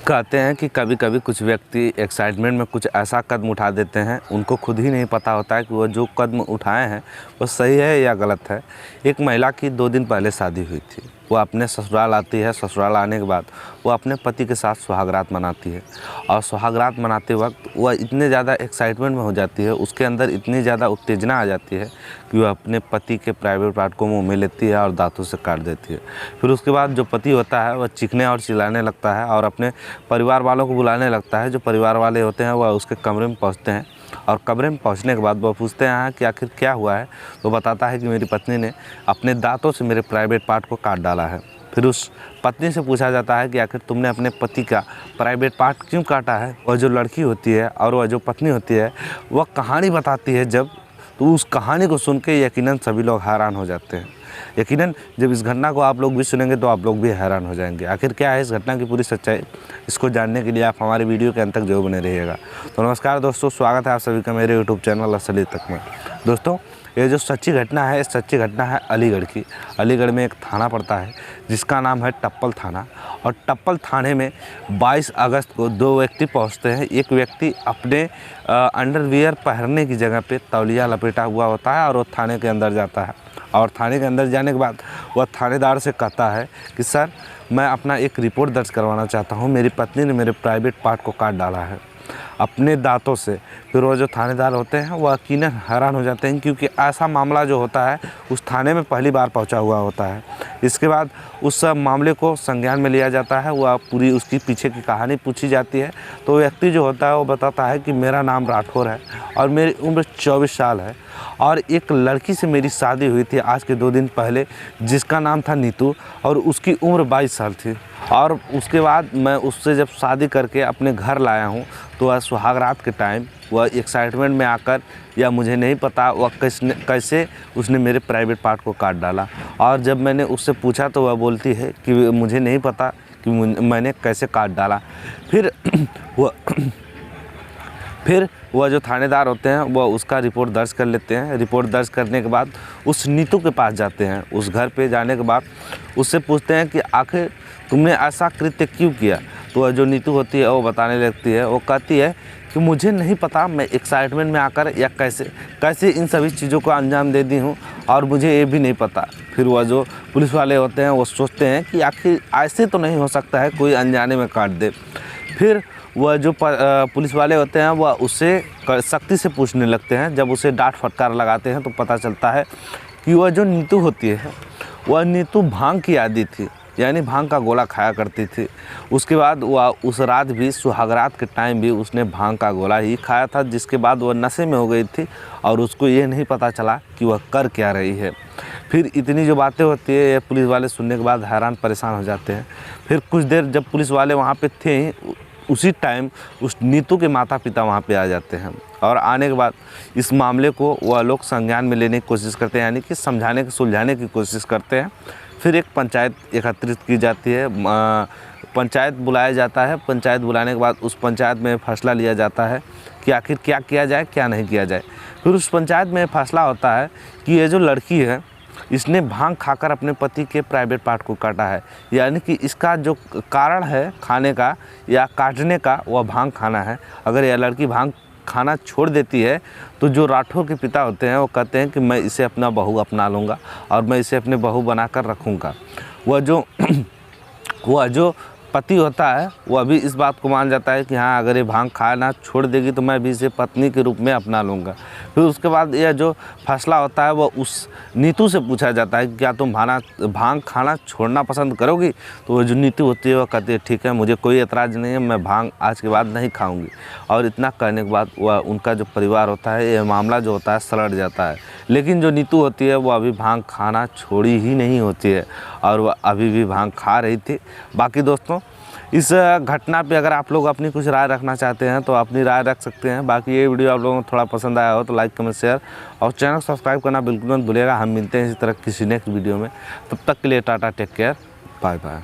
कहते हैं कि कभी कभी कुछ व्यक्ति एक्साइटमेंट में कुछ ऐसा कदम उठा देते हैं, उनको खुद ही नहीं पता होता है कि वो जो कदम उठाए हैं वो सही है या गलत है। एक महिला की 2 दिन पहले शादी हुई थी। वो अपने ससुराल आती है। ससुराल आने के बाद वो अपने पति के साथ सुहागरात मनाती है और सुहागरात मनाते वक्त वह इतने ज़्यादा एक्साइटमेंट में हो जाती है, उसके अंदर इतनी ज़्यादा उत्तेजना आ जाती है कि वह अपने पति के प्राइवेट पार्ट को मुँह में लेती है और दांतों से काट देती है। फिर उसके बाद जो पति होता है वह चीखने और चिल्लाने लगता है और अपने परिवार वालों को बुलाने लगता है। जो परिवार वाले होते हैं वह उसके कमरे में पहुंचते हैं और कमरे में पहुंचने के बाद वह पूछते हैं कि आखिर क्या हुआ है। तो बताता है कि मेरी पत्नी ने अपने दांतों से मेरे प्राइवेट पार्ट को काट डाला है। फिर उस पत्नी से पूछा जाता है कि आखिर तुमने अपने पति का प्राइवेट पार्ट क्यों काटा है। वह जो लड़की होती है और वह जो पत्नी होती है वह कहानी बताती है। जब तो उस कहानी को सुन के यकीनन सभी लोग हैरान हो जाते हैं। यकीनन जब इस घटना को आप लोग भी सुनेंगे तो आप लोग भी हैरान हो जाएंगे। आखिर क्या है इस घटना की पूरी सच्चाई, इसको जानने के लिए आप हमारे वीडियो के अंत तक जरूर बने रहिएगा। तो नमस्कार दोस्तों, स्वागत है आप सभी का मेरे यूट्यूब चैनल असली तक में। दोस्तों, ये जो सच्ची घटना है, सच्ची घटना है अलीगढ़ की। अलीगढ़ में एक थाना पड़ता है जिसका नाम है टप्पल थाना। और टप्पल थाने में 22 अगस्त को 2 व्यक्ति पहुंचते हैं। एक व्यक्ति अपने अंडरवियर पहनने की जगह पे तौलिया लपेटा हुआ होता है और वो थाने के अंदर जाता है। और थाने के अंदर जाने के बाद वह थानेदार से कहता है कि सर, मैं अपना एक रिपोर्ट दर्ज करवाना चाहता हूँ। मेरी पत्नी ने मेरे प्राइवेट पार्ट को काट डाला है अपने दांतों से। फिर वो जो थानेदार होते हैं वह यकीनन हैरान हो जाते हैं, क्योंकि ऐसा मामला जो होता है उस थाने में पहली बार पहुंचा हुआ होता है। इसके बाद उस मामले को संज्ञान में लिया जाता है। वह पूरी उसकी पीछे की कहानी पूछी जाती है। तो व्यक्ति जो होता है वो बताता है कि मेरा नाम राठौर है और मेरी उम्र 24 साल है और एक लड़की से मेरी शादी हुई थी आज के 2 दिन पहले, जिसका नाम था नीतू और उसकी उम्र 22 साल थी। और उसके बाद मैं उससे जब शादी करके अपने घर लाया हूँ तो वह सुहागरात के टाइम वह एक्साइटमेंट में आकर, या मुझे नहीं पता वह कैसे उसने मेरे प्राइवेट पार्ट को काट डाला। और जब मैंने उससे पूछा तो वह बोलती है कि मुझे नहीं पता कि मैंने कैसे काट डाला। फिर वह जो थानेदार होते हैं वह उसका रिपोर्ट दर्ज कर लेते हैं। रिपोर्ट दर्ज करने के बाद उस नीतू के पास जाते हैं। उस घर पे जाने के बाद उससे पूछते हैं कि आखिर तुमने ऐसा कृत्य क्यों किया। तो वह जो नीतू होती है वो बताने लगती है। वो कहती है कि मुझे नहीं पता, मैं एक्साइटमेंट में आकर या कैसे इन सभी चीज़ों को अंजाम दे दी हूँ और मुझे ये भी नहीं पता। फिर वह जो पुलिस वाले होते हैं वो सोचते हैं कि आखिर ऐसे तो नहीं हो सकता है कोई अनजाने में काट दे। फिर वह जो पुलिस वाले होते हैं वह उससे सख्ती से पूछने लगते हैं। जब उसे डांट फटकार लगाते हैं तो पता चलता है कि वह जो नीतू होती है वह नीतू भांग की आदी थी, यानी भांग का गोला खाया करती थी। उसके बाद वह उस रात भी सुहागरात के टाइम भी उसने भांग का गोला ही खाया था, जिसके बाद वह नशे में हो गई थी और उसको ये नहीं पता चला कि वह कर क्या रही है। फिर इतनी जो बातें होती है ये पुलिस वाले सुनने के बाद हैरान परेशान हो जाते हैं। फिर कुछ देर जब पुलिस वाले वहाँ पे थे, उसी टाइम उस नीतू के माता पिता वहाँ पे आ जाते हैं और आने के बाद इस मामले को वह लोग संज्ञान में लेने की कोशिश करते हैं, यानी कि समझाने सुलझाने की कोशिश करते हैं। फिर एक पंचायत एकत्रित की जाती है, पंचायत बुलाया जाता है। पंचायत बुलाने के बाद उस पंचायत में फैसला लिया जाता है कि आखिर क्या किया जाए क्या नहीं किया जाए। फिर उस पंचायत में फैसला होता है कि ये जो लड़की है इसने भांग खाकर अपने पति के प्राइवेट पार्ट को काटा है, यानी कि इसका जो कारण है खाने का या काटने का वह भांग खाना है। अगर यह लड़की भांग खाना छोड़ देती है तो जो राठौर के पिता होते हैं वो कहते हैं कि मैं इसे अपना बहू अपना लूँगा और मैं इसे अपने बहू बनाकर रखूँगा। वह जो पति होता है वह भी इस बात को मान जाता है कि हाँ, अगर ये भांग खाना छोड़ देगी तो मैं भी इसे पत्नी के रूप में अपना लूँगा। फिर उसके बाद यह जो फैसला होता है वह उस नीतू से पूछा जाता है कि क्या तुम भांग खाना छोड़ना पसंद करोगी। तो वह जो नीतू होती है वह कहती है ठीक है, मुझे कोई एतराज़ नहीं है, मैं भांग आज के बाद नहीं खाऊँगी। और इतना करने के बाद वह उनका जो परिवार होता है यह मामला जो होता है सलट जाता है। लेकिन जो नीतू होती है वह अभी भांग खाना छोड़ी ही नहीं होती है और वह अभी भी भांग खा रही थी। बाकी दोस्तों, इस घटना पे अगर आप लोग अपनी कुछ राय रखना चाहते हैं तो अपनी राय रख सकते हैं। बाकी ये वीडियो आप लोगों को थोड़ा पसंद आया हो तो लाइक कमेंट शेयर और चैनल सब्सक्राइब करना बिल्कुल मत भूलिएगा। हम मिलते हैं इसी तरह किसी नेक्स्ट वीडियो में। तब तक के लिए tata, take care, bye bye.